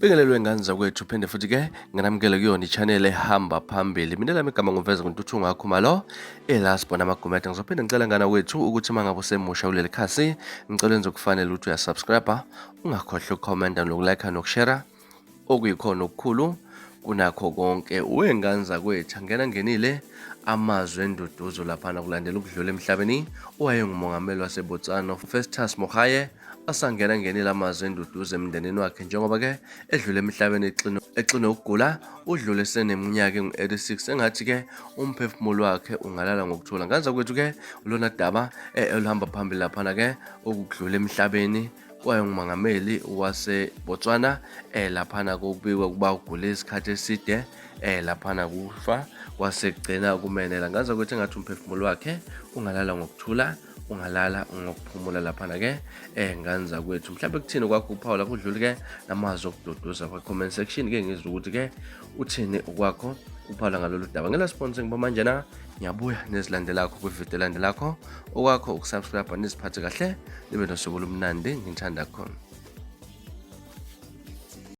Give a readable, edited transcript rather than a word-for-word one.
Bingelelwe ngani zakwethu, phinde futhi-ke nginamukele kuyona i-channel ehamba phambili. Mina lami igama nguveza Nkuntuthu Khumalo, elasibona amagumede. Ngizophinde ngicela ngana wethu ukuthi uma ngabe usemusha kuleli khasi, ngicela enze okufanele ukuthi uyasubscribe, ungakhohlwa ukukhomenta nokulike nokushare, okuyikhona okukhulu kunakho konke. Wengane zakwethu ngenile amazwi enduduzo laphana kulandela ukudlula emhlabeni owayengumongameli waseBotswana Festus Mogae, ngenile amazwi enduduzo emndenini wakhe njengoba-ke edlule emhlabeni exine ukugula. Udlule seneminyaka engu-86, engathi-ke umphefumulo wakhe ungalala ngokuthula. Ngane zakwethu-ke lona daba oluhamba phambili laphana-ke ukudlula emhlabeni wayengumongameli waseBotswana laphana kokubikwa ukuba ugule isikhathi eside laphana kufa kwasekugcina kumenela. Ngaza ukuthi engathi umphefumulo wakhe ungalala ngokuthula, ungalala ngokuphumula laphana-ke ngane zakwethu. Mhlawumbe kuthini kwakho uPaula kudlule-ke namazwi okududuza kwa-comment section-ke ngizwe ukuthi-ke uthini ukwakho uPaula ngalolu daba. Ngelasponse ngiba manje ngiyabuya nezilandelakho kwividiyo elandelakho. Okwakho ukusubscribe niziphathe kahle, nibe nosuku olumnandi. Ngithanda khona.